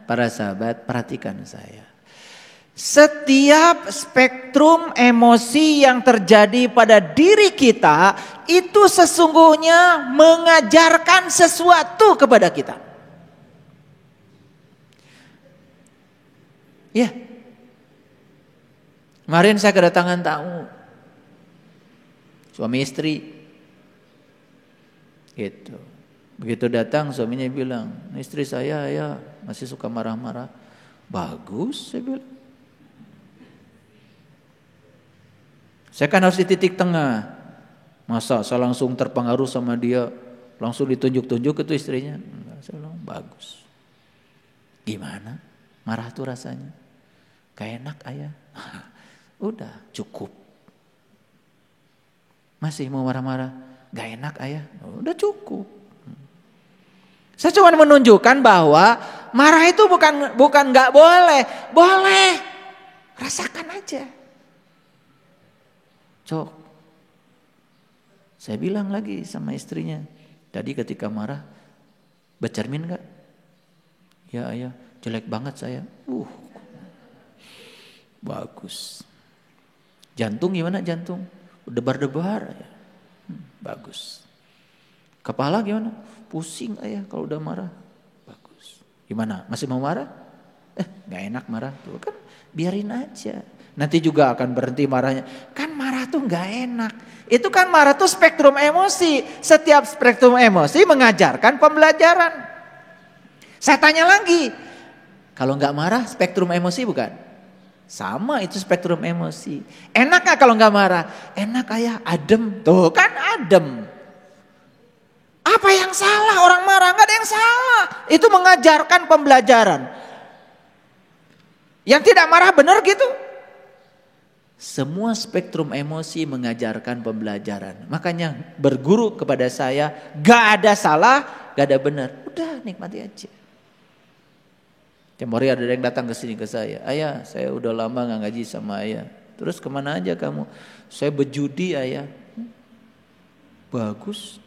para sahabat, perhatikan saya. Setiap spektrum emosi yang terjadi pada diri kita itu sesungguhnya mengajarkan sesuatu kepada kita. Ya. Kemarin saya kedatangan tamu. Suami istri. Gitu. Begitu datang suaminya bilang, istri saya ya masih suka marah-marah. Bagus, saya bilang. Saya kan harus di titik tengah. Masa saya langsung terpengaruh sama dia, langsung ditunjuk-tunjuk itu istrinya. Enggak, saya bilang bagus. Gimana? Marah tuh rasanya. Gak enak ayah. Udah cukup. Masih mau marah-marah. Gak enak ayah. Udah cukup. Saya cuma menunjukkan bahwa marah itu bukan gak boleh. Boleh. Rasakan aja. Cok. Saya bilang lagi sama istrinya. Tadi ketika marah. Bercermin gak? Ya ayah. Jelek banget saya. Bagus. Jantung gimana jantung? Debar-debar ya. Bagus. Kepala gimana? Pusing ayah kalau udah marah. Bagus. Gimana? Masih mau marah? Gak enak marah tuh kan. Biarin aja. Nanti juga akan berhenti marahnya. Kan marah tuh gak enak. Itu kan marah tuh spektrum emosi. Setiap spektrum emosi mengajarkan pembelajaran. Saya tanya lagi. Kalau gak marah spektrum emosi bukan? Sama itu spektrum emosi. Enak gak kalau gak marah? Enak ayah, adem. Tuh kan adem. Apa yang salah orang marah? Gak ada yang salah. Itu mengajarkan pembelajaran. Yang tidak marah benar gitu. Semua spektrum emosi mengajarkan pembelajaran. Makanya berguru kepada saya, gak ada salah, gak ada benar. Udah nikmati aja. Temori ada yang datang ke sini ke saya. Ayah, saya udah lama gak ngaji sama ayah. Terus kemana aja kamu? Saya berjudi ayah. Bagus.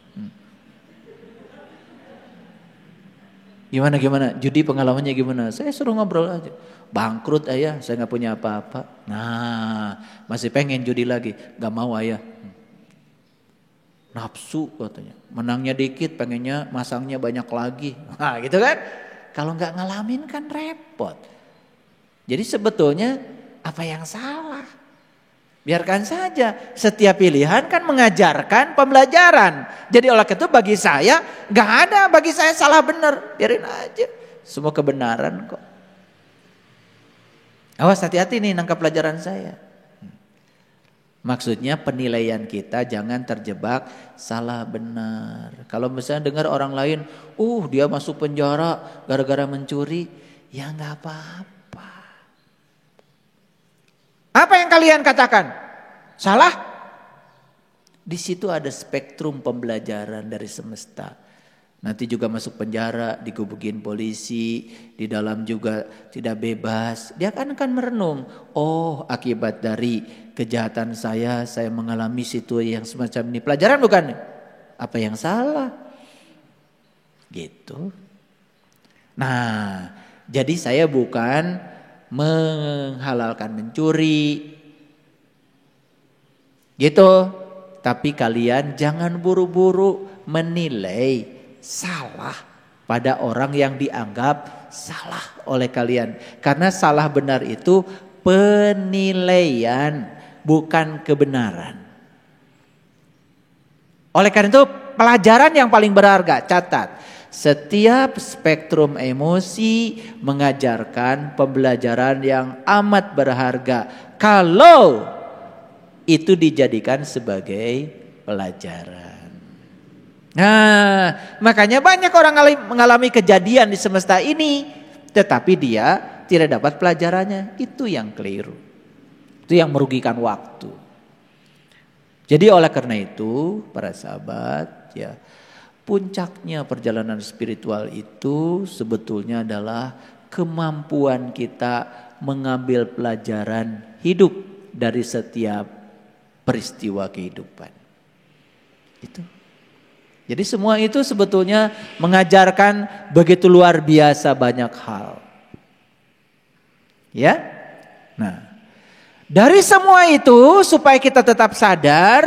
Gimana? Judi pengalamannya gimana? Saya suruh ngobrol aja. Bangkrut ayah, saya gak punya apa-apa. Nah, masih pengen judi lagi. Gak mau ayah. Nafsu katanya. Menangnya dikit, pengennya masangnya banyak lagi. Nah gitu kan. Kalau gak ngalamin kan repot. Jadi sebetulnya apa yang salah? Biarkan saja. Setiap pilihan kan mengajarkan pembelajaran. Jadi oleh itu bagi saya gak ada bagi saya salah benar. Biarin aja. Semua kebenaran kok. Awas hati-hati nih nangkap pelajaran saya. Maksudnya penilaian kita jangan terjebak salah benar. Kalau misalnya dengar orang lain, dia masuk penjara gara-gara mencuri, ya nggak apa-apa. Apa yang kalian katakan? Salah? Di situ ada spektrum pembelajaran dari semesta. Nanti juga masuk penjara, digubukin polisi, di dalam juga tidak bebas. Dia akan merenung, akibat dari kejahatan saya mengalami situasi yang semacam ini. Pelajaran bukan? Apa yang salah? Gitu. Nah, jadi saya bukan menghalalkan mencuri. Gitu. Tapi kalian jangan buru-buru menilai salah pada orang yang dianggap salah oleh kalian. Karena salah benar itu penilaian, bukan kebenaran. Oleh karena itu pelajaran yang paling berharga, catat. Setiap spektrum emosi mengajarkan pembelajaran yang amat berharga. Kalau itu dijadikan sebagai pelajaran. Nah, makanya banyak orang mengalami kejadian di semesta ini, tetapi dia tidak dapat pelajarannya. Itu yang keliru. Itu yang merugikan waktu. Jadi oleh karena itu, para sahabat, ya, puncaknya perjalanan spiritual itu sebetulnya adalah kemampuan kita mengambil pelajaran hidup dari setiap peristiwa kehidupan. Itu. Jadi semua itu sebetulnya mengajarkan begitu luar biasa banyak hal. Ya. Nah, dari semua itu supaya kita tetap sadar,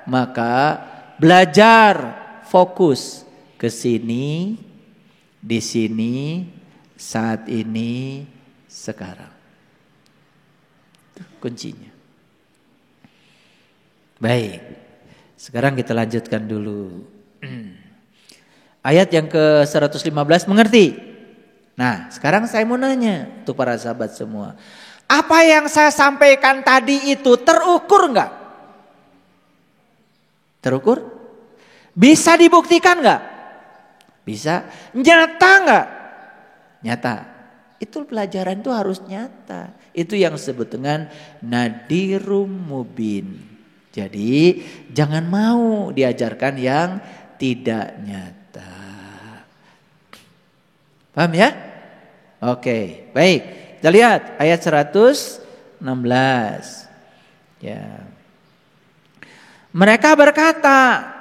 maka belajar fokus ke sini, di sini, saat ini, sekarang. Itu kuncinya. Baik. Sekarang kita lanjutkan dulu. Ayat yang ke-115 mengerti? Nah, sekarang saya mau nanya untuk para sahabat semua. Apa yang saya sampaikan tadi itu terukur enggak? Terukur? Bisa dibuktikan enggak? Bisa. Nyata enggak? Nyata. Itu pelajaran itu harus nyata. Itu yang disebut dengan nadirum mubin. Jadi jangan mau diajarkan yang tidak nyata. Paham ya? Oke, baik. Kita lihat ayat 116. Ya. Mereka berkata,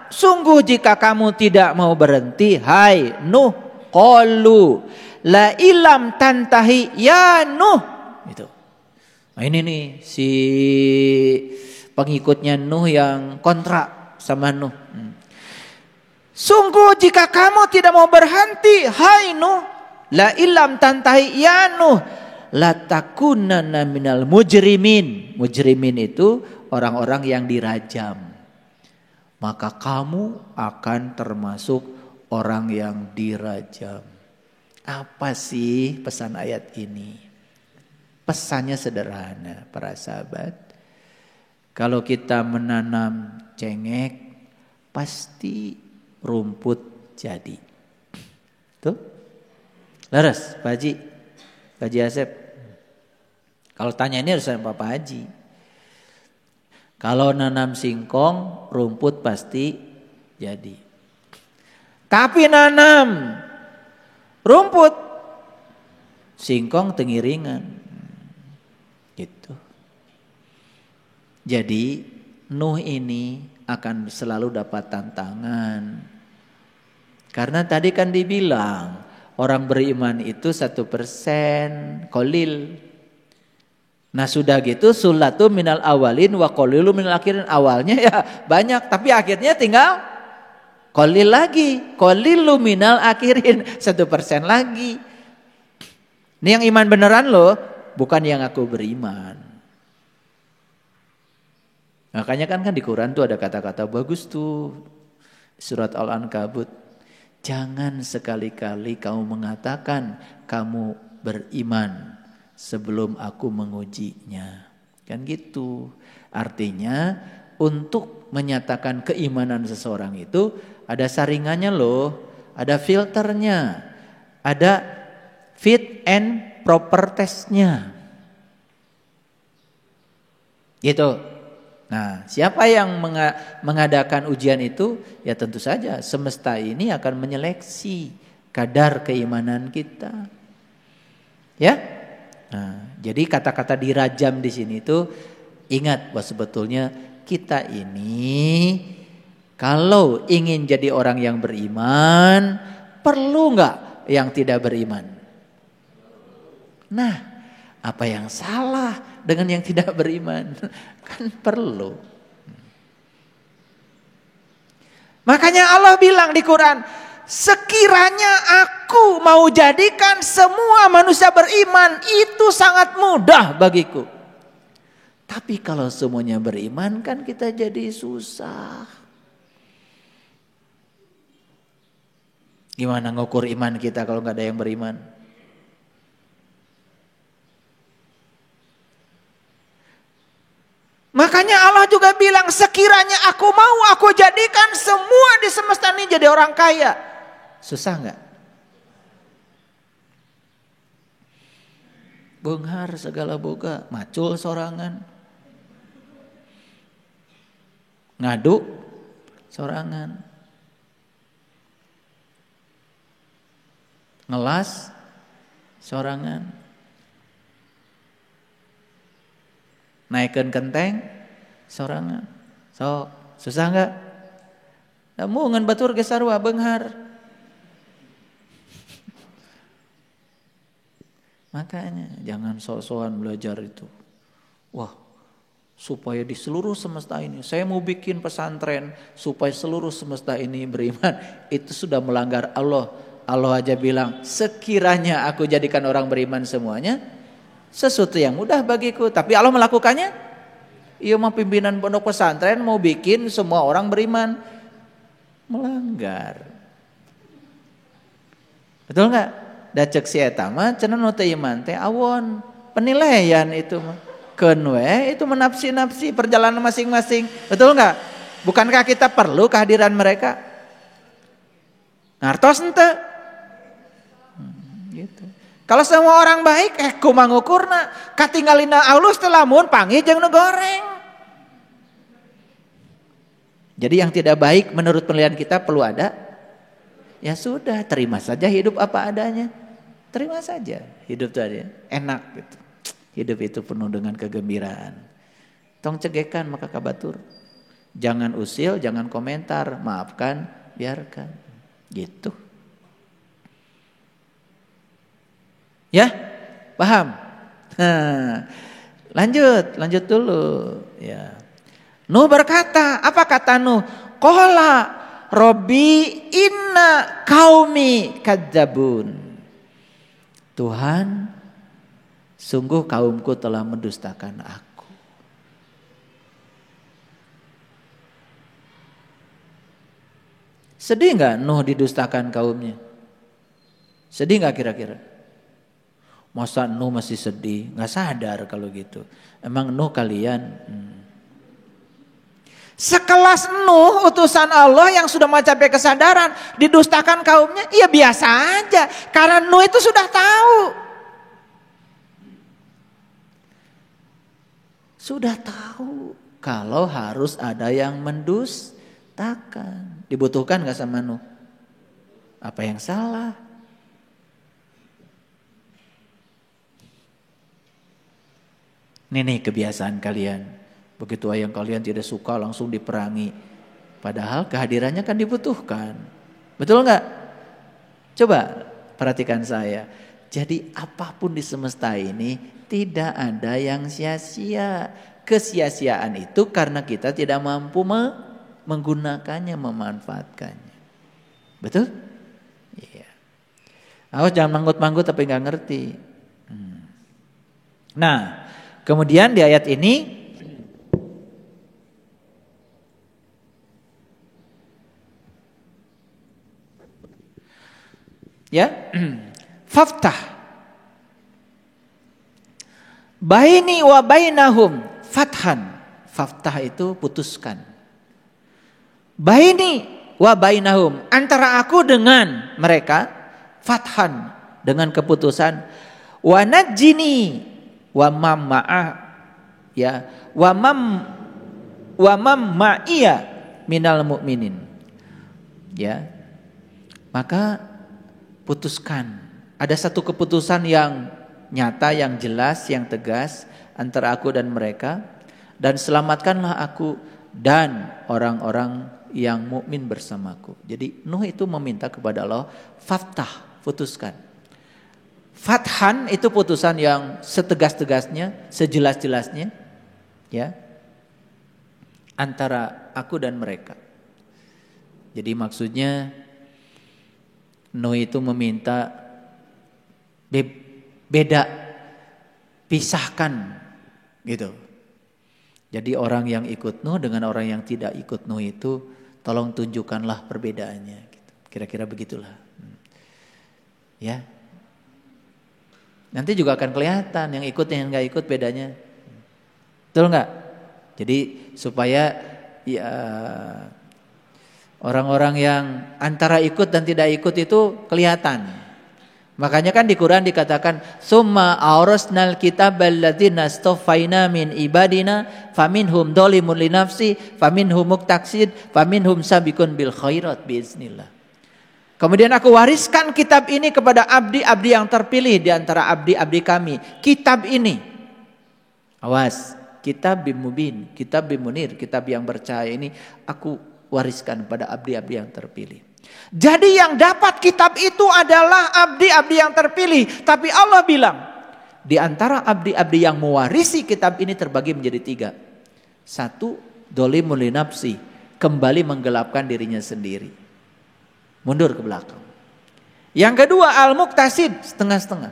sungguh jika kamu tidak mau berhenti, hai Nuh, qalu la ilam tantahi ya Nuh. Itu. Nah ini nih si pengikutnya Nuh yang kontra sama Nuh. Sungguh jika kamu tidak mau berhenti, hai Nuh, la ilam tantahi ya Nuh, la takunanna minal mujrimin. Mujrimin itu orang-orang yang dirajam. Maka kamu akan termasuk orang yang dirajam. Apa sih pesan ayat ini? Pesannya sederhana para sahabat. Kalau kita menanam cengek, pasti rumput jadi. Tuh. Laras, Pak Haji. Pak Haji Asep. Kalau tanya ini harus sama Pak Haji. Kalau nanam singkong, rumput pasti jadi. Tapi nanam rumput, singkong tengiringan. Gitu. Jadi Nuh ini akan selalu dapat tantangan. Karena tadi kan dibilang orang beriman itu 1% qalil. Nah sudah gitu sulatu minal awalin wa qalilu minal akhirin. Awalnya ya banyak tapi akhirnya tinggal qalil lagi. Qalilu minal akhirin 1% lagi. Ini yang iman beneran loh, bukan yang aku beriman. Makanya kan di Quran tuh ada kata-kata bagus tuh. Surat Al-Ankabut. Jangan sekali-kali kamu mengatakan kamu beriman sebelum aku mengujinya. Kan gitu. Artinya untuk menyatakan keimanan seseorang itu ada saringannya loh. Ada filternya. Ada fit and proper testnya. Gitu. Nah, siapa yang mengadakan ujian itu? Ya tentu saja semesta ini akan menyeleksi kadar keimanan kita. Ya. Nah, jadi kata-kata dirajam di sini itu ingat bahwa sebetulnya kita ini kalau ingin jadi orang yang beriman, perlu enggak yang tidak beriman? Nah, apa yang salah dengan yang tidak beriman? Kan perlu. Makanya Allah bilang di Quran, sekiranya aku mau jadikan semua manusia beriman, itu sangat mudah bagiku. Tapi kalau semuanya beriman kan kita jadi susah. Gimana ngukur iman kita kalau nggak ada yang beriman? Makanya Allah juga bilang sekiranya aku mau aku jadikan semua di semesta ini jadi orang kaya. Susah nggak? Benghar segala boga, macul sorangan. Ngadu sorangan. Ngelas sorangan. Naikkan kenteng sorangan. So, susah enggak? Kamu ngan batur ge sarua beunghar. Makanya jangan sok-sokan belajar itu. Wah, supaya di seluruh semesta ini, saya mau bikin pesantren supaya seluruh semesta ini beriman. Itu sudah melanggar Allah. Allah aja bilang, sekiranya aku jadikan orang beriman semuanya, sesuatu yang mudah bagiku. Tapi Allah melakukannya. Iya, mau pimpinan pondok pesantren mau bikin semua orang beriman, melanggar. Betul nggak? Da cek si eta mah cenah nu teu iman teh awon penilaian itu mah. Keun we itu menafsi-nafsi perjalanan masing-masing. Betul nggak? Bukankah kita perlu kehadiran mereka? Ngartos henteu? Gitu. Kalau semua orang baik, kumaha ngukurna? Katinggalina alus teh lamun panggih jeung nu goreng. Jadi yang tidak baik menurut penilaian kita perlu ada. Ya sudah, terima saja hidup apa adanya. Terima saja hidup tadi enak gitu. Hidup itu penuh dengan kegembiraan. Tong cegekan maka kabatur. Jangan usil, jangan komentar, maafkan, biarkan. Gitu. Ya, paham? Lanjut dulu. Ya. Nuh berkata, apa kata Nuh? Qala Robbi inna qaumi kadzabun. Tuhan, sungguh kaumku telah mendustakan aku. Sedih nggak Nuh didustakan kaumnya? Sedih nggak kira-kira? Masa Nuh masih sedih? Nggak sadar kalau gitu. Emang Nuh kalian? Sekelas Nuh utusan Allah yang sudah mencapai kesadaran didustakan kaumnya, iya biasa aja. Karena Nuh itu sudah tahu. Sudah tahu kalau harus ada yang mendustakan. Dibutuhkan gak sama Nuh? Apa yang salah? Ini kebiasaan kalian. Begitu yang kalian tidak suka langsung diperangi. Padahal kehadirannya kan dibutuhkan. Betul nggak? Coba perhatikan saya. Jadi apapun di semesta ini tidak ada yang sia-sia. Kesia-siaan itu karena kita tidak mampu menggunakannya, memanfaatkannya. Betul? Iya. Awas jangan manggut-manggut tapi nggak ngerti. Nah, kemudian di ayat ini ya, faftah baini wa bainahum fathan. Faftah itu putuskan. Baini wa bainahum, antara aku dengan mereka, fathan, dengan keputusan. Wa najjini wa mamma'ah, ya, wa mamma'iyya minal mu'minin. Ya. Maka putuskan. Ada satu keputusan yang nyata, yang jelas, yang tegas antara aku dan mereka, dan selamatkanlah aku dan orang-orang yang mukmin bersamaku. Jadi Nuh itu meminta kepada Allah, faftah, putuskan. Fathan itu putusan yang setegas-tegasnya, sejelas-jelasnya, ya, antara aku dan mereka. Jadi maksudnya Nuh itu meminta beda, pisahkan gitu. Jadi orang yang ikut Nuh dengan orang yang tidak ikut Nuh itu tolong tunjukkanlah perbedaannya gitu. Kira-kira begitulah. Ya. Nanti juga akan kelihatan yang ikut yang enggak ikut bedanya. Betul enggak? Jadi supaya ya orang-orang yang antara ikut dan tidak ikut itu kelihatan. Makanya kan di Quran dikatakan summa aurasnal kitabal ladzina astafaina min ibadina faminhum dzalimun li nafsi faminhum muqtasid faminhum sabiqun bil khairat biiznillah. Kemudian aku wariskan kitab ini kepada abdi-abdi yang terpilih di antara abdi-abdi kami. Kitab ini, awas, kitab bimubin, kitab bimunir, kitab yang bercahaya ini aku wariskan pada abdi-abdi yang terpilih. Jadi yang dapat kitab itu adalah abdi-abdi yang terpilih. Tapi Allah bilang, di antara abdi-abdi yang mewarisi kitab ini terbagi menjadi 3. 1, dolimun li nafsi, kembali menggelapkan dirinya sendiri, mundur ke belakang. Yang kedua, al-muqtasid, setengah-setengah.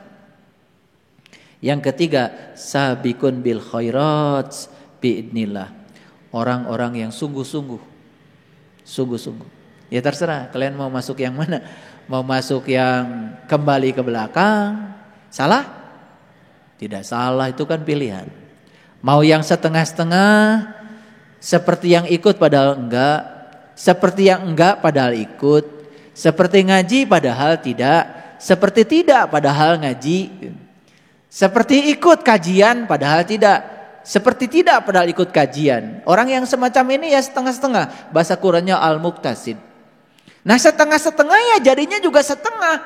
Yang ketiga, sabikun bil khairat biidnillah, orang-orang yang sungguh-sungguh. Ya terserah kalian mau masuk yang mana. Mau masuk yang kembali ke belakang, salah? Tidak salah, itu kan pilihan. Mau yang setengah-setengah, seperti yang ikut padahal enggak, seperti yang enggak padahal ikut, seperti ngaji padahal tidak, seperti tidak padahal ngaji, seperti ikut kajian padahal tidak, seperti tidak padahal ikut kajian. Orang yang semacam ini ya setengah-setengah, bahasa Qur'annya al-muqtasid. Nah setengah-setengah ya jadinya juga setengah.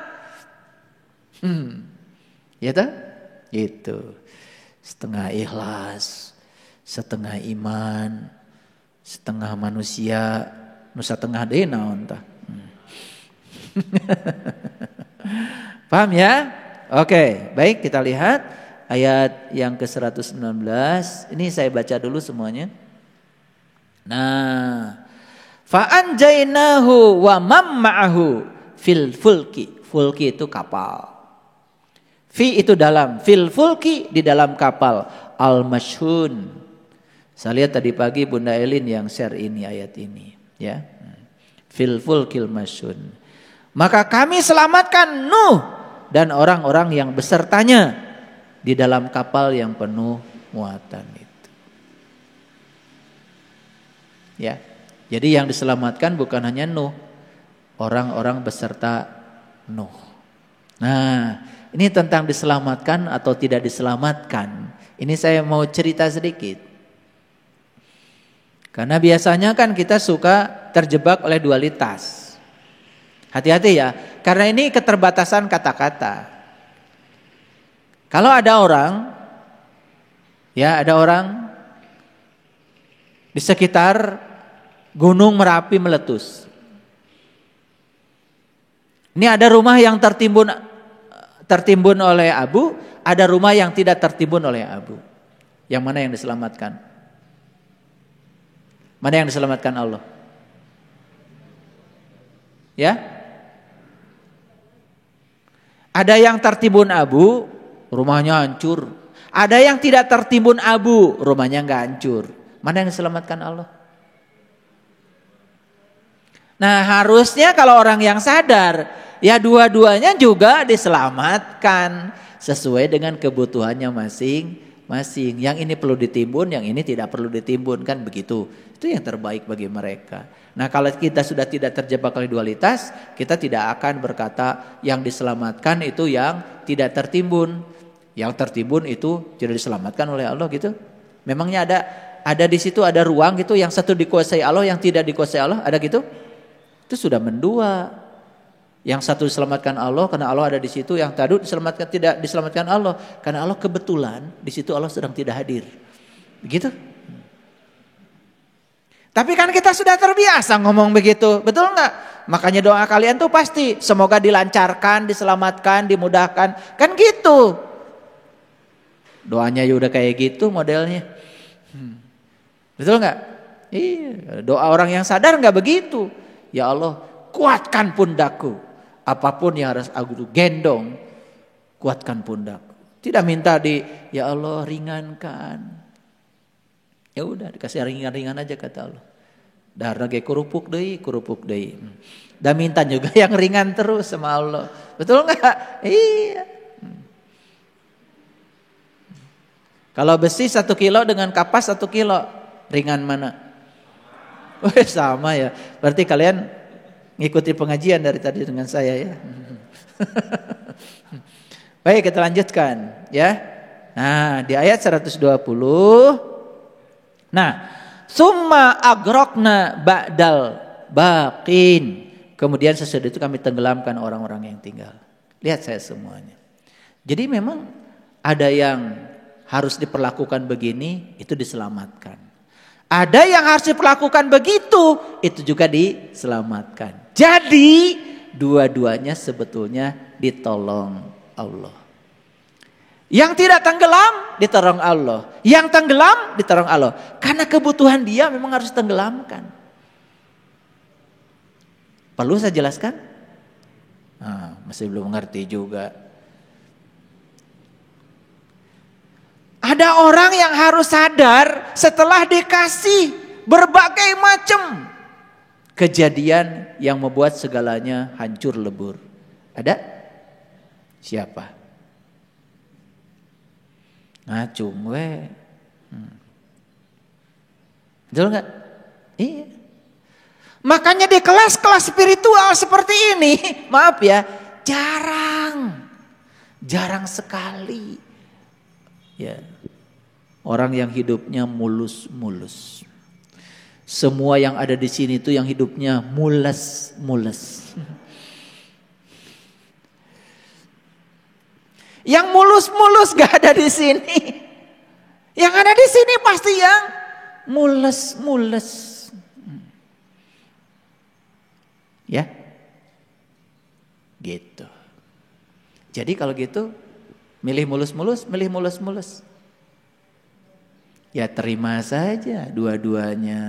Ya tak? Itu. Setengah ikhlas, setengah iman, setengah manusia, nu satengah deui naon tah. Paham ya? Oke, baik kita lihat ayat yang ke-119. Ini saya baca dulu semuanya. Nah, fa anjainahu wa mam ma'ahu fil fulki. Fulki itu kapal. Fi itu dalam, fil fulki di dalam kapal, al mashhun. Saya lihat tadi pagi Bunda Elin yang share ini ayat ini, ya. Fil fulkil mashhun. Maka kami selamatkan Nuh dan orang-orang yang besertanya di dalam kapal yang penuh muatan itu. Ya. Jadi yang diselamatkan bukan hanya Nuh, orang-orang beserta Nuh. Nah, ini tentang diselamatkan atau tidak diselamatkan. Ini saya mau cerita sedikit. Karena biasanya kan kita suka terjebak oleh dualitas. Hati-hati ya, karena ini keterbatasan kata-kata. Kalau ada orang, ya ada orang di sekitar Gunung Merapi meletus. Ini ada rumah yang tertimbun oleh abu, ada rumah yang tidak tertimbun oleh abu. Yang mana yang diselamatkan? Mana yang diselamatkan Allah? Ya? Ada yang tertimbun abu, rumahnya hancur. Ada yang tidak tertimbun abu, rumahnya enggak hancur. Mana yang diselamatkan Allah? Nah harusnya kalau orang yang sadar, ya dua-duanya juga diselamatkan sesuai dengan kebutuhannya masing-masing. Yang ini perlu ditimbun, yang ini tidak perlu ditimbun, kan begitu. Itu yang terbaik bagi mereka. Nah kalau kita sudah tidak terjebak oleh dualitas, kita tidak akan berkata yang diselamatkan itu yang tidak tertimbun. Yang tertimbun itu tidak diselamatkan oleh Allah gitu. Memangnya ada di situ ada ruang gitu, yang satu dikuasai Allah, yang tidak dikuasai Allah, ada gitu? Itu sudah mendua. Yang satu diselamatkan Allah karena Allah ada di situ, yang tadi diselamatkan tidak diselamatkan Allah karena Allah kebetulan di situ Allah sedang tidak hadir. Begitu? Tapi kan kita sudah terbiasa ngomong begitu, betul enggak? Makanya doa kalian tuh pasti semoga dilancarkan, diselamatkan, dimudahkan, kan gitu. Doanya ya udah kayak gitu modelnya. Betul enggak? Iya, doa orang yang sadar enggak begitu. Ya Allah, kuatkan pundakku. Apapun yang harus aku gendong, kuatkan pundakku. Tidak minta ya Allah ringankan. Ya udah dikasih ringan-ringan aja kata Allah. Darah ge kurupuk deui. Dan minta juga yang ringan terus sama Allah. Betul enggak? Iya. Kalau besi 1 kilo dengan kapas 1 kilo, ringan mana? Sama ya. Berarti kalian ngikuti pengajian dari tadi dengan saya ya. Baik, kita lanjutkan ya. Nah, di ayat 120. Nah, summa agrokna ba'dal baqin. Kemudian sesudah itu kami tenggelamkan orang-orang yang tinggal. Lihat saya semuanya. Jadi memang ada yang harus diperlakukan begini, itu diselamatkan. Ada yang harus diperlakukan begitu, itu juga diselamatkan. Jadi dua-duanya sebetulnya ditolong Allah. Yang tidak tenggelam ditolong Allah. Yang tenggelam ditolong Allah. Karena kebutuhan dia memang harus tenggelamkan. Perlu saya jelaskan? Masih belum mengerti juga. Ada orang yang harus sadar setelah dikasih berbagai macam kejadian yang membuat segalanya hancur lebur. Ada? Siapa? Ngacung we. Betul gak? Iya. Makanya di kelas-kelas spiritual seperti ini, maaf ya, jarang sekali ya orang yang hidupnya mulus-mulus. Semua yang ada di sini itu yang hidupnya mules-mules. Yang mulus-mulus gak ada di sini. Yang ada di sini pasti yang mules-mules. Ya, gitu. Jadi kalau gitu, milih mulus-mulus. Ya terima saja dua-duanya,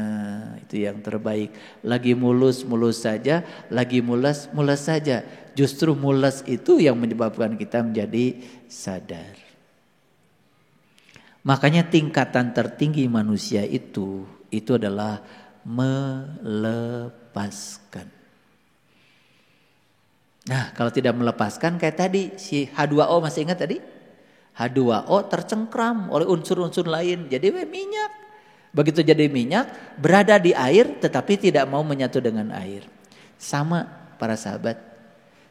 itu yang terbaik. Lagi mulus saja, lagi mules saja. Justru mules itu yang menyebabkan kita menjadi sadar. Makanya tingkatan tertinggi manusia itu adalah melepaskan. Nah, kalau tidak melepaskan kayak tadi si H2O, masih ingat tadi? H2O tercengkram oleh unsur-unsur lain jadi minyak. Begitu jadi minyak berada di air tetapi tidak mau menyatu dengan air. Sama para sahabat,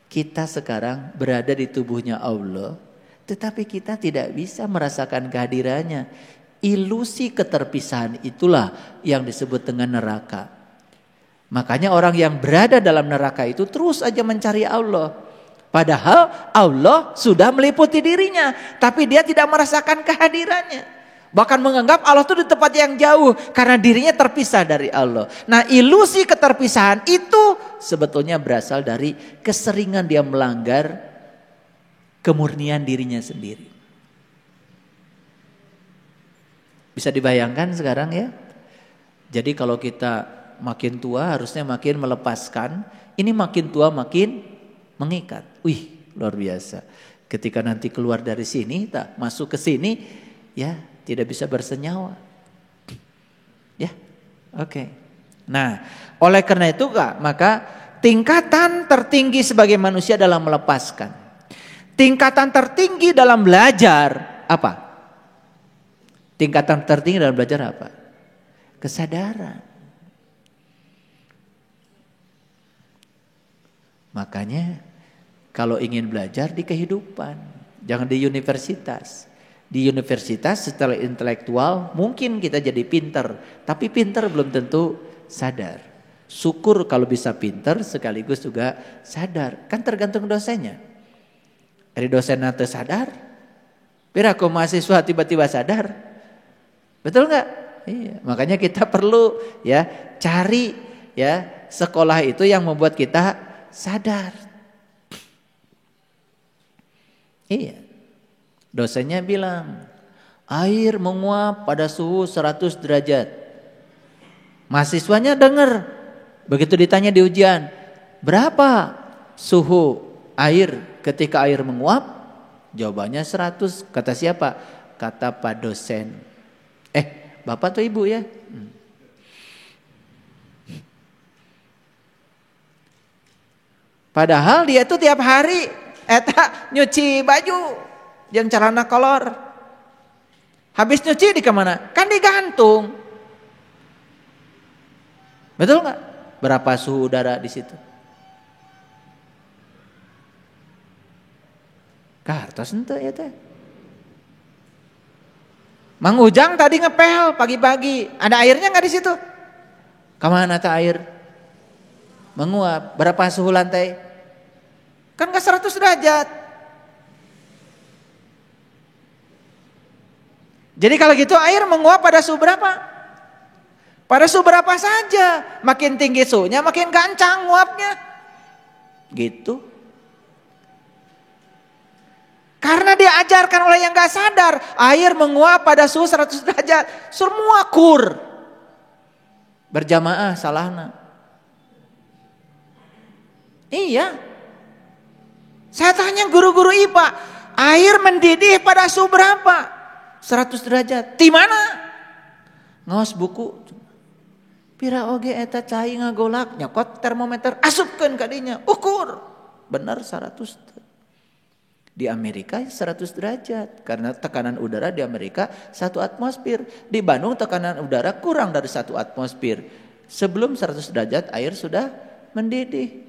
kita sekarang berada di tubuhnya Allah tetapi kita tidak bisa merasakan kehadirannya. Ilusi keterpisahan itulah yang disebut dengan neraka. Makanya orang yang berada dalam neraka itu terus aja mencari Allah. Padahal Allah sudah meliputi dirinya. Tapi dia tidak merasakan kehadirannya. Bahkan menganggap Allah itu di tempat yang jauh. Karena dirinya terpisah dari Allah. Nah, ilusi keterpisahan itu sebetulnya berasal dari keseringan dia melanggar kemurnian dirinya sendiri. Bisa dibayangkan sekarang ya. Jadi kalau kita makin tua harusnya makin melepaskan. Ini makin tua makin mengikat. Wih, luar biasa. Ketika nanti keluar dari sini, masuk ke sini, ya tidak bisa bersenyawa. Ya, oke. Nah, oleh karena itu maka tingkatan tertinggi sebagai manusia adalah melepaskan. Tingkatan tertinggi dalam belajar apa? Tingkatan tertinggi dalam belajar apa? Kesadaran. Makanya kalau ingin belajar di kehidupan, jangan di universitas. Di universitas setelah intelektual mungkin kita jadi pinter, tapi pinter belum tentu sadar. Syukur kalau bisa pinter sekaligus juga sadar. Kan tergantung dosennya. Dari dosen nanti sadar, piraku mahasiswa tiba-tiba sadar. Betul nggak? Iya. Makanya kita perlu ya cari ya sekolah itu yang membuat kita sadar. Iya. Dosennya bilang, air menguap pada suhu 100 derajat. Mahasiswanya dengar. Begitu ditanya di ujian, berapa suhu air ketika air menguap? Jawabannya 100. Kata siapa? Kata Pak dosen. Bapak atau ibu ya? Padahal dia tuh tiap hari nyuci baju yang celana kolor. Habis nyuci di kemana? Kan digantung. Betul nggak? Berapa suhu udara di situ? Kartos ente ya teh. Mang Ujang tadi ngepel pagi-pagi. Ada airnya nggak di situ? Kemana tuh air? Menguap. Berapa suhu lantai? Kan gak 100 derajat. Jadi kalau gitu air menguap pada suhu berapa? Pada suhu berapa saja. Makin tinggi suhunya makin kencang nguapnya. Gitu. Karena dia diajarkan oleh yang gak sadar. Air menguap pada suhu 100 derajat. Semua kur. Berjamaah salahna. Iya. Saya tanya guru-guru IPA. Air mendidih pada suhu berapa? 100 derajat. Di mana? Ngaos buku. Pira oge eta cai ngagolak. Nyokot termometer. Asupkeun ka dinya. Ukur. Benar 100. Di Amerika 100 derajat. Karena tekanan udara di Amerika 1 atmosfer. Di Bandung tekanan udara kurang dari 1 atmosfer. Sebelum 100 derajat air sudah mendidih.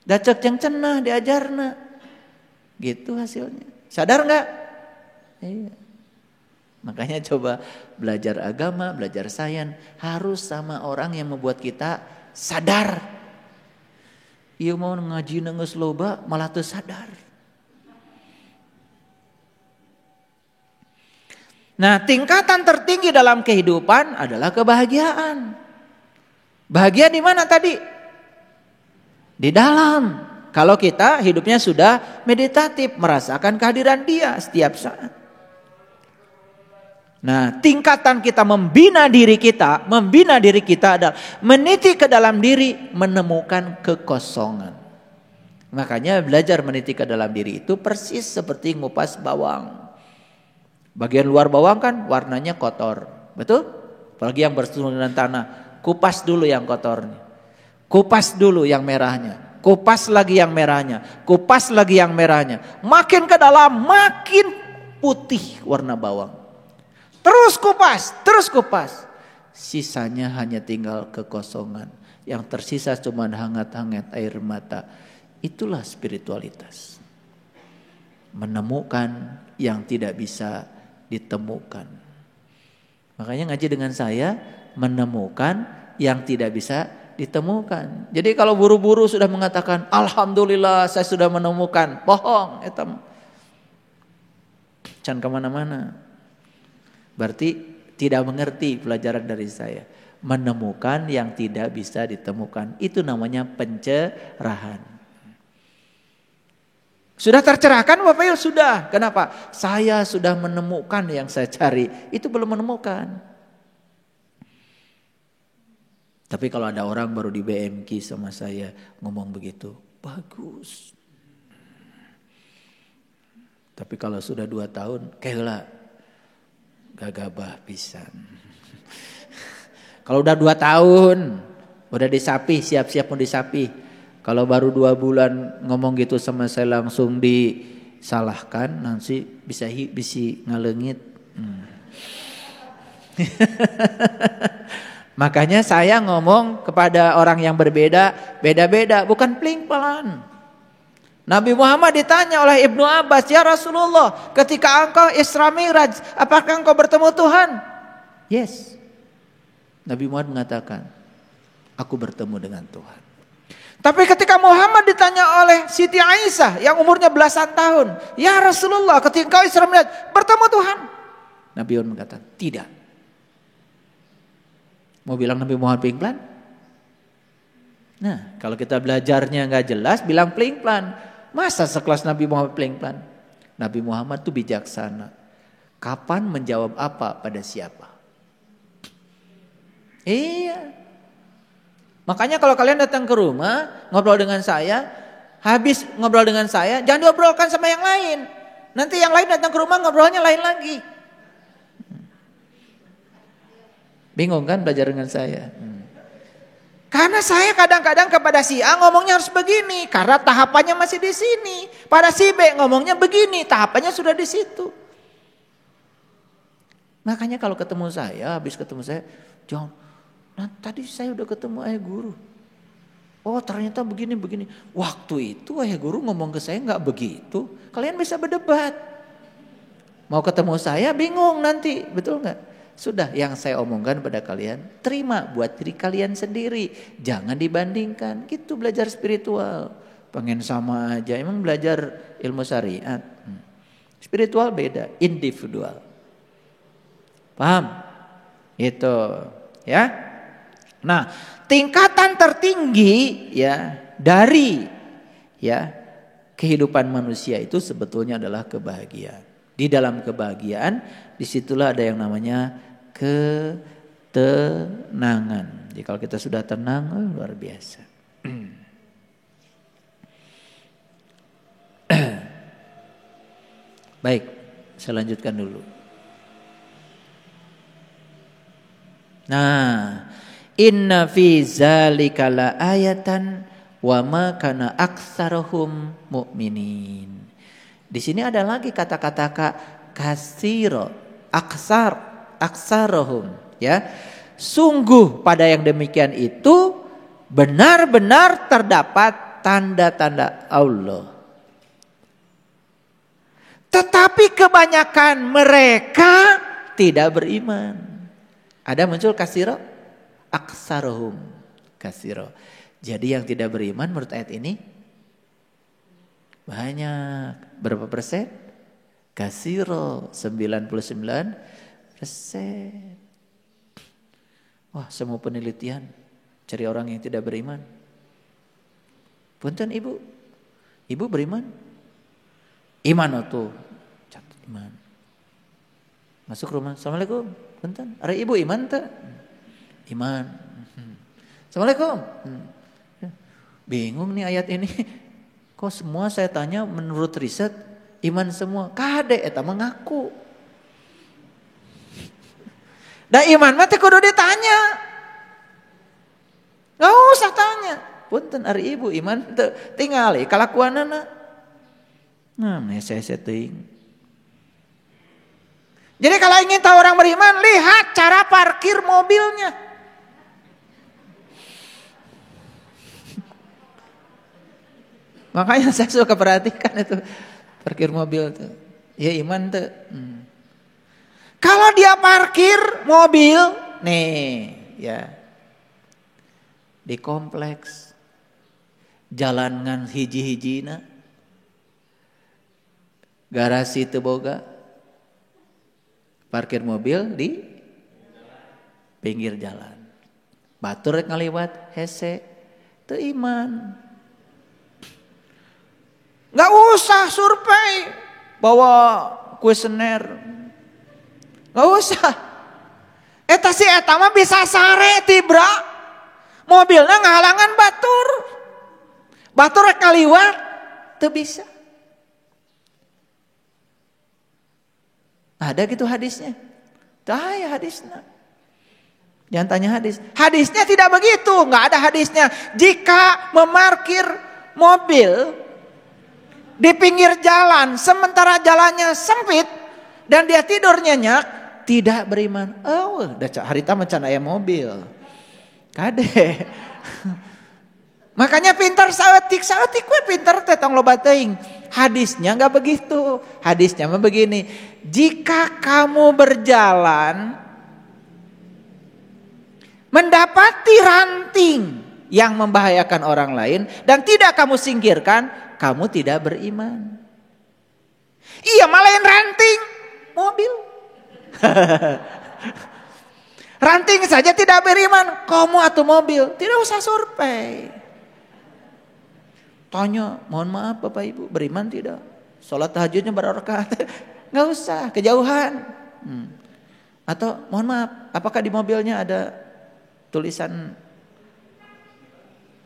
Dacek yang cenah diajarna. Gitu hasilnya. Sadar gak? Iya. Makanya coba belajar agama, belajar sains. Harus sama orang yang membuat kita sadar. Iya mau ngaji geus loba malah teu sadar. Nah, tingkatan tertinggi dalam kehidupan adalah kebahagiaan. Bahagia di mana tadi? Di dalam. Kalau kita hidupnya sudah meditatif, merasakan kehadiran Dia setiap saat. Nah, tingkatan kita membina diri kita adalah meniti ke dalam diri, menemukan kekosongan. Makanya belajar meniti ke dalam diri itu persis seperti ngupas bawang. Bagian luar bawang kan warnanya kotor, betul? Apalagi yang bersentuhan dengan tanah. Kupas dulu yang kotornya, kupas dulu yang merahnya, kupas lagi yang merahnya, kupas lagi yang merahnya. Makin ke dalam makin putih warna bawang. Terus kupas. Sisanya hanya tinggal kekosongan. Yang tersisa cuma hangat-hangat air mata. Itulah spiritualitas. Menemukan yang tidak bisa ditemukan. Makanya ngaji dengan saya menemukan yang tidak bisa ditemukan. Jadi kalau buru-buru sudah mengatakan alhamdulillah saya sudah menemukan, bohong eta. Can kemana-mana. Berarti tidak mengerti pelajaran dari saya. Menemukan yang tidak bisa ditemukan. Itu namanya pencerahan. Sudah tercerahkan Bapak Ibu? Sudah. Kenapa? Saya sudah menemukan yang saya cari. Itu belum menemukan. Tapi kalau ada orang baru di BMK sama saya ngomong begitu, bagus. Tapi kalau sudah 2 tahun, kayaklah gagabah pisan. Kalau udah 2 tahun, udah disapi, siap-siap mau disapi. Kalau baru 2 bulan ngomong gitu sama saya langsung disalahkan, nanti bisa ngalengit. Makanya saya ngomong kepada orang yang berbeda, beda-beda, bukan peling-pelan. Nabi Muhammad ditanya oleh Ibnu Abbas, "Ya Rasulullah, ketika engkau Isra Mi'raj, apakah engkau bertemu Tuhan?" Yes. Nabi Muhammad mengatakan, "Aku bertemu dengan Tuhan." Tapi ketika Muhammad ditanya oleh Siti Aisyah yang umurnya belasan tahun, "Ya Rasulullah, ketika engkau Isra Mi'raj, bertemu Tuhan?" Nabi Muhammad mengatakan, "Tidak." Mau bilang Nabi Muhammad pelan? Nah, kalau kita belajarnya nggak jelas, bilang pelan. Masa sekelas Nabi Muhammad pelan? Nabi Muhammad itu bijaksana. Kapan menjawab apa pada siapa? Iya. Makanya kalau kalian datang ke rumah, ngobrol dengan saya, habis ngobrol dengan saya, jangan diobrolkan sama yang lain. Nanti yang lain datang ke rumah ngobrolnya lain lagi. Bingung kan belajar dengan saya? Karena saya kadang-kadang kepada si A ngomongnya harus begini, karena tahapannya masih di sini. Pada si B ngomongnya begini, tahapannya sudah di situ. Makanya kalau ketemu saya, habis ketemu saya, jangan, "Nah, tadi saya udah ketemu ayah guru. Oh ternyata begini. Waktu itu ayah guru ngomong ke saya nggak begitu. Kalian bisa berdebat. Mau ketemu saya bingung nanti, betul nggak? Sudah yang saya omongkan pada kalian, terima buat diri kalian sendiri. Jangan dibandingkan. Gitu belajar spiritual. Pengen sama aja, emang belajar ilmu syariat. Spiritual beda, individual. Paham? Itu ya. Nah, tingkatan tertinggi ya dari ya kehidupan manusia itu sebetulnya adalah kebahagiaan. Di dalam kebahagiaan, disitulah ada yang namanya ketenangan. Jadi kalau kita sudah tenang, luar biasa. Baik, saya lanjutkan dulu. Nah, inna fi zalika la ayatan wa ma kana aktsaruhum mu'minin. Di sini ada lagi kata-kata kasiro, aksarohum, ya. Sungguh pada yang demikian itu benar-benar terdapat tanda-tanda Allah. Tetapi kebanyakan mereka tidak beriman. Ada muncul kasiro, aksarohum, kasiro. Jadi yang tidak beriman menurut ayat ini banyak. Berapa persen? Kasiro, 99%. Wah, semua penelitian cari orang yang tidak beriman. Punten ibu, ibu beriman? Iman tuh, catat iman. Masuk rumah, assalamualaikum. Punten, ada ibu iman tak? Iman. Assalamualaikum. Bingung nih ayat ini. Kok semua saya tanya menurut riset iman semua. Kade eta mengaku. Da iman mah teh kudu ditanya. Enggak usah tanya. Punten ari ibu iman teu tingali kalakuanana. Nah, saya setting. Jadi kalau ingin tahu orang beriman, lihat cara parkir mobilnya. Makanya saya suka perhatikan itu parkir mobil tuh. Ya iman tuh. Kalau dia parkir mobil, nih ya di kompleks, jalan ngan hiji-hijina, garasi teu boga, parkir mobil di pinggir jalan. Batur rek ngaliwat hese, teu iman. Gak usah survei, bawa kuesioner. Gak usah. Eta si eta mah bisa sare tibra. Mobilnya ngahalangan batur. Batur rek ngaliwat teu bisa. Ada gitu hadisnya? Tah ya hadisnya. Jangan tanya hadis. Hadisnya tidak begitu, nggak ada hadisnya. Jika memarkir mobil di pinggir jalan, sementara jalannya sempit dan dia tidur nyenyak, tidak beriman. Oh, harita macan aya mobil. Kade. Makanya pintar saeutik we pintar teh tong loba teuing. Hadisnya enggak begitu. Hadisnya mah begini, jika kamu berjalan mendapati ranting yang membahayakan orang lain dan tidak kamu singkirkan, kamu tidak beriman. Iya, malain ranting mobil. Ranting saja tidak beriman, kamu atau mobil, tidak usah survei. Tanya, mohon maaf Bapak Ibu, beriman tidak? Sholat tahajudnya berapa rakaat? Nggak usah, kejauhan. Atau mohon maaf, apakah di mobilnya ada tulisan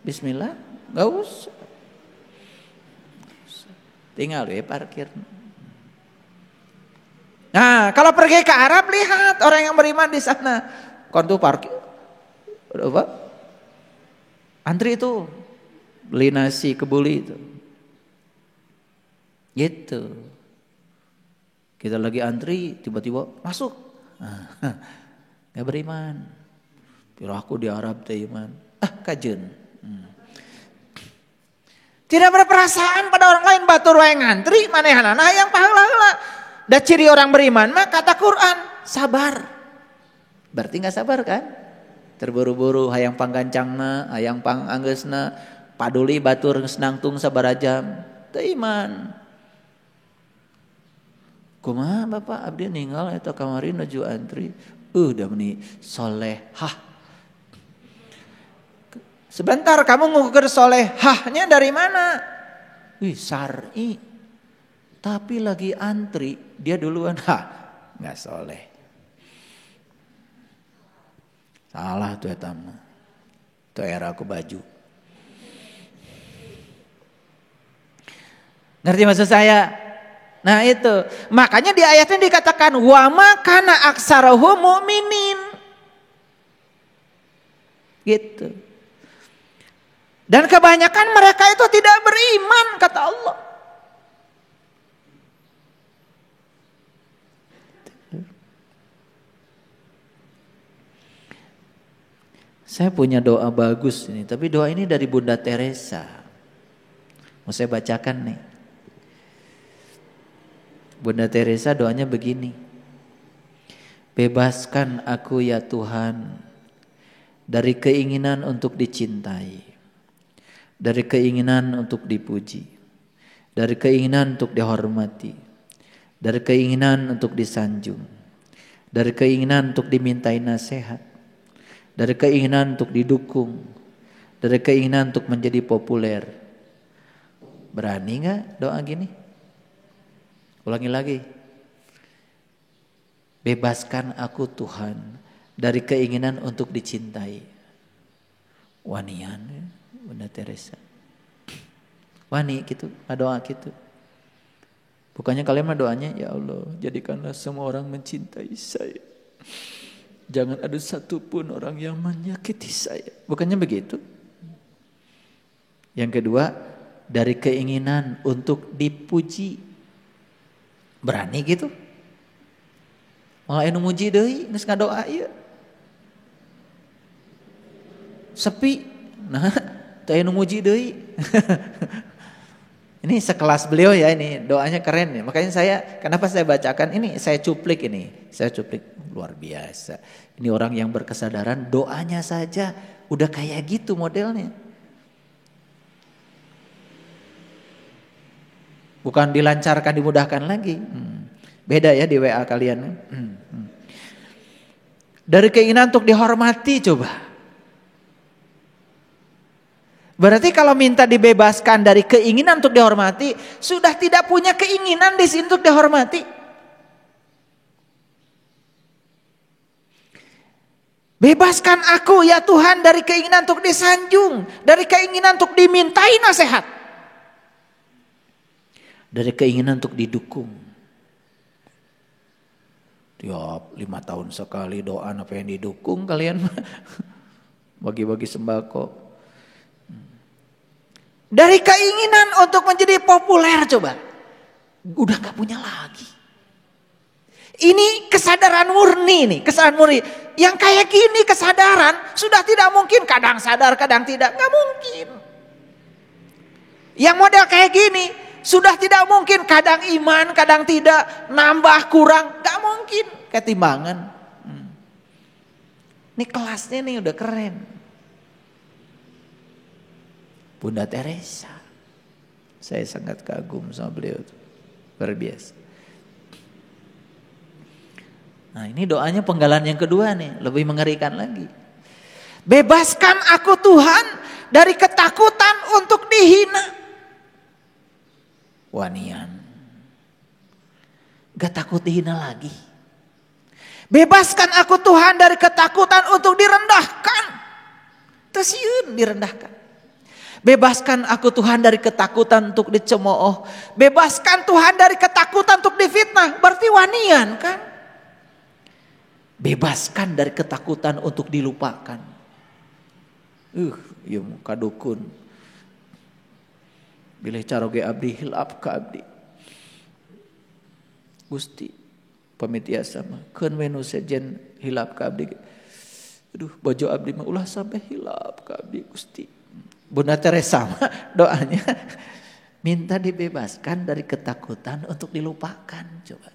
Bismillah? Nggak usah. Tinggal parkir. Nah, kalau pergi ke Arab, lihat orang yang beriman di sana. Kontu parkir. Apa? Antri itu. Beli nasi kebuli itu. Gitu. Kita lagi antri, tiba-tiba masuk. Gak beriman. Pira aku di Arab teh iman. Kajen. Tidak berperasaan pada orang lain, batur wae ngantri, manehanana yang pahala-pahala. Da ciri orang beriman mah kata Quran, sabar. Berarti enggak sabar kan? Terburu-buru hayang panggancangna, hayang panganggeusna, paduli batur geus nangtung sabarajam. Teu iman. Kumaha Bapak abdi ninggal eta kamari nuju antri. Da meni solehah. Sebentar, kamu ngukur solehahnya dari mana? Wih, syar'i. Tapi lagi antri, dia duluan, nggak soleh. Salah tuh eta mah. Itu era aku baju. Ngerti maksud saya? Nah itu, makanya di ayatnya dikatakan wa ma kana aktsarahum mu'minin. Gitu. Dan kebanyakan mereka itu tidak beriman, kata Allah. Saya punya doa bagus ini, tapi doa ini dari Bunda Teresa. Mau saya bacakan nih. Bunda Teresa doanya begini. Bebaskan aku ya Tuhan dari keinginan untuk dicintai, dari keinginan untuk dipuji, dari keinginan untuk dihormati, dari keinginan untuk disanjung, dari keinginan untuk dimintai nasihat, dari keinginan untuk didukung, dari keinginan untuk menjadi populer. Berani gak doa gini? Ulangi lagi. Bebaskan aku Tuhan dari keinginan untuk dicintai. Wanian Bunda Teresa. Wani gitu, doa gitu. Bukannya kalian mah doanya, ya Allah jadikanlah semua orang mencintai saya. Jangan ada satupun orang yang menyakiti saya. Bukannya begitu? Yang kedua, dari keinginan untuk dipuji. Berani gitu? Malah anu muji deui, geus ngadoa ieu. Sepi. Nah, teu anu muji deui. Ini sekelas beliau ya, ini doanya keren ya. Makanya kenapa saya bacakan ini, saya cuplik luar biasa. Ini orang yang berkesadaran, doanya saja udah kayak gitu modelnya. Bukan dilancarkan, dimudahkan lagi. Beda ya di WA kalian. Dari keinginan untuk dihormati coba. Berarti kalau minta dibebaskan dari keinginan untuk dihormati, sudah tidak punya keinginan di sini untuk dihormati. Bebaskan aku ya Tuhan dari keinginan untuk disanjung, dari keinginan untuk dimintai nasihat, dari keinginan untuk didukung. Tiap 5 tahun sekali doa apa yang didukung kalian bagi-bagi sembako. Dari keinginan untuk menjadi populer coba. Udah gak punya lagi. Ini kesadaran murni nih, kesadaran murni. Yang kayak gini kesadaran sudah tidak mungkin kadang sadar kadang tidak, gak mungkin. Yang model kayak gini sudah tidak mungkin kadang iman kadang tidak, nambah kurang, gak mungkin. Ketimbangan. Ini kelasnya nih udah keren. Bunda Teresa, saya sangat kagum sama beliau, luar biasa. Nah ini doanya penggalan yang kedua nih, lebih mengerikan lagi. Bebaskan aku Tuhan dari ketakutan untuk dihina. Wanian, gak takut dihina lagi. Bebaskan aku Tuhan dari ketakutan untuk direndahkan. Tersiun direndahkan. Bebaskan aku Tuhan dari ketakutan untuk dicemooh. Bebaskan Tuhan dari ketakutan untuk difitnah. Berarti wanian kan? Bebaskan dari ketakutan untuk dilupakan. Ieu kadukun. Bilih caroge abdi hilap ka abdi. Gusti pamitiasa mah keun we nu sejen hilap ka abdi. Aduh bojo abdi mah ulah sampai hilap ka abdi Gusti. Bunda Teresa doanya minta dibebaskan dari ketakutan untuk dilupakan. Coba.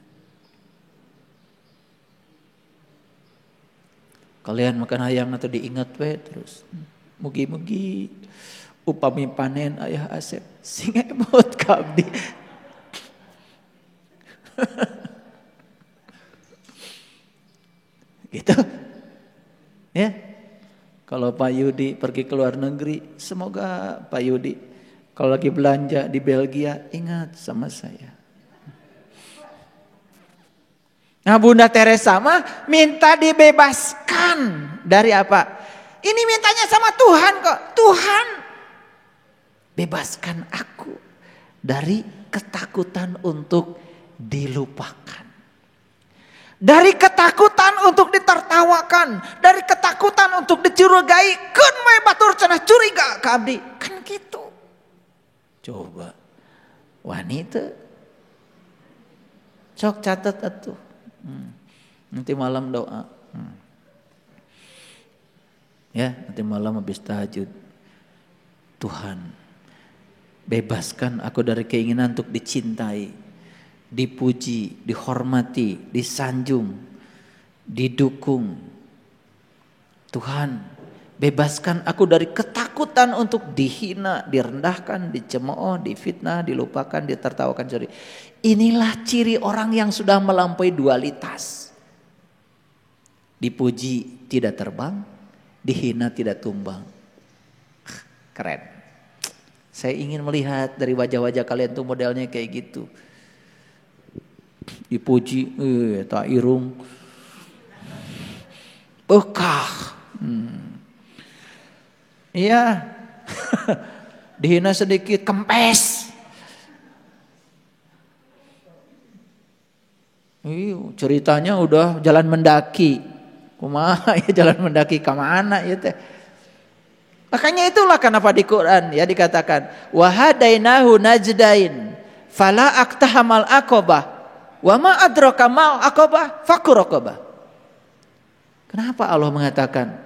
Kalian makan hayang atau diingat we terus. Mugi-mugi upami panen ayah Asep sing emot ka abdi. Gitu. Ya. Kalau Pak Yudi pergi ke luar negeri, semoga Pak Yudi Kalau lagi belanja di Belgia, ingat sama saya. Nah Bunda Teresa mah minta dibebaskan dari apa? Ini mintanya sama Tuhan kok. Tuhan bebaskan aku dari ketakutan untuk dilupakan. Dari ketakutan untuk ditertawakan. Dari ketakutan untuk dicurigai. Keun we batur cenah curiga ka abdi. Kan gitu. Coba wanita cok catat atuh. Nanti malam doa. Ya, nanti malam habis tahajud. Tuhan, bebaskan aku dari keinginan untuk dicintai, dipuji, dihormati, disanjung, didukung. Tuhan, bebaskan aku dari ketakutan untuk dihina, direndahkan, dicemooh, difitnah, dilupakan, ditertawakan. Inilah ciri orang yang sudah melampaui dualitas. Dipuji tidak terbang, dihina tidak tumbang. Keren. Saya ingin melihat dari wajah-wajah kalian tuh modelnya kayak gitu. Dipuji, tak irung, bekah. Iya, dihina sedikit kempes. Ceritanya udah jalan mendaki. Kumaha ya jalan mendaki ke mana ya teh. Makanya itulah kenapa di Quran ya dikatakan wa hadainahu najdain fala aqtahamal aqabah wa ma adraka mal aqabah fakkur raqabah. Kenapa Allah mengatakan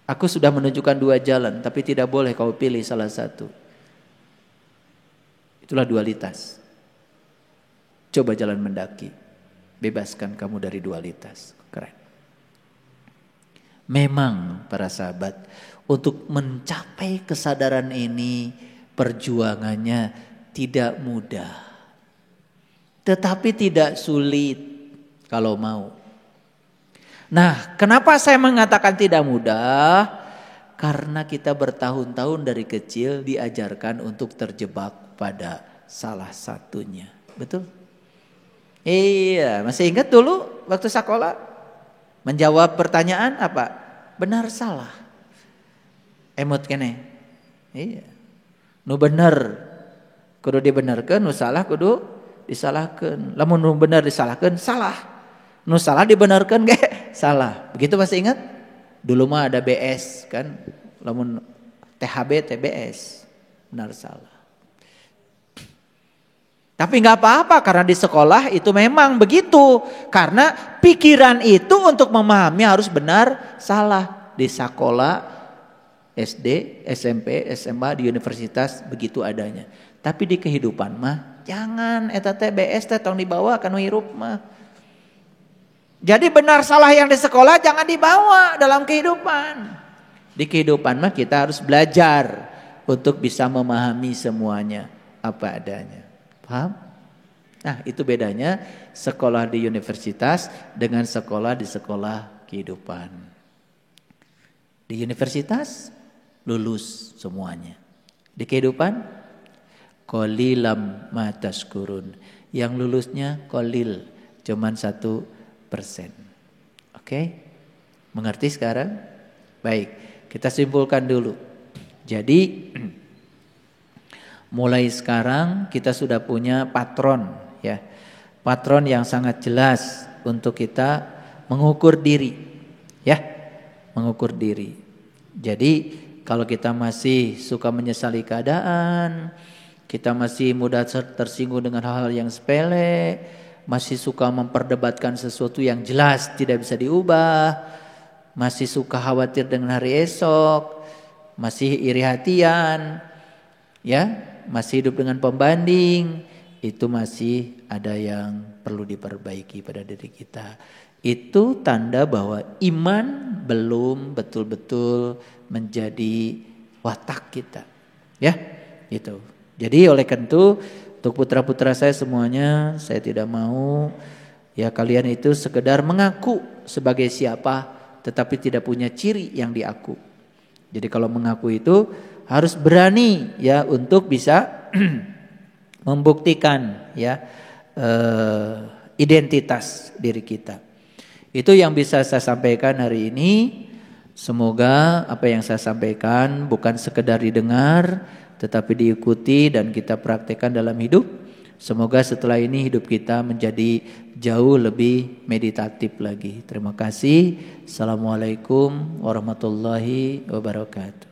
aku sudah menunjukkan dua jalan tapi tidak boleh kau pilih salah satu. Itulah dualitas. Coba jalan mendaki. Bebaskan kamu dari dualitas. Keren. Memang para sahabat, untuk mencapai kesadaran ini perjuangannya tidak mudah. Tetapi tidak sulit kalau mau. Nah, kenapa saya mengatakan tidak mudah? Karena kita bertahun-tahun dari kecil diajarkan untuk terjebak pada salah satunya. Betul? Iya, masih ingat dulu waktu sekolah menjawab pertanyaan apa? Benar salah. Emot kene. Iya. Nu bener kudu dibenerkeun, nu salah kudu disalahkeun. Lamun nu bener disalahkeun salah. Nu salah dibenerkeun ge salah. Begitu masih ingat? Dulu mah ada BS kan. Lamun THB TBS. Benar salah. Tapi gak apa-apa karena di sekolah itu memang begitu. Karena pikiran itu untuk memahami harus benar salah. Di sekolah SD, SMP, SMA, di universitas begitu adanya. Tapi di kehidupan mah jangan eta teh BS teh tong dibawa kana hirup mah. Jadi benar salah yang di sekolah jangan dibawa dalam kehidupan. Di kehidupan mah kita harus belajar untuk bisa memahami semuanya apa adanya. Paham? Nah itu bedanya sekolah di universitas dengan sekolah di sekolah kehidupan. Di universitas lulus semuanya. Di kehidupan qalilam ma tashkurun. Yang lulusnya qalil, cuman 1%. Oke? Mengerti sekarang? Baik, kita simpulkan dulu. Jadi mulai sekarang kita sudah punya patron ya. Patron yang sangat jelas untuk kita mengukur diri. Ya, mengukur diri. Jadi kalau kita masih suka menyesali keadaan, kita masih mudah tersinggung dengan hal-hal yang sepele, masih suka memperdebatkan sesuatu yang jelas tidak bisa diubah, masih suka khawatir dengan hari esok, masih iri hatian, ya, masih hidup dengan pembanding, itu masih ada yang perlu diperbaiki pada diri kita. Itu tanda bahwa iman belum betul-betul menjadi watak kita. Ya, itu. Jadi oleh karena itu untuk putra-putra saya semuanya, saya tidak mau ya kalian itu sekedar mengaku sebagai siapa tetapi tidak punya ciri yang diaku. Jadi kalau mengaku itu harus berani ya untuk bisa membuktikan ya identitas diri kita. Itu yang bisa saya sampaikan hari ini. Semoga apa yang saya sampaikan bukan sekedar didengar, tetapi diikuti dan kita praktekkan dalam hidup. Semoga setelah ini hidup kita menjadi jauh lebih meditatif lagi. Terima kasih. Assalamualaikum warahmatullahi wabarakatuh.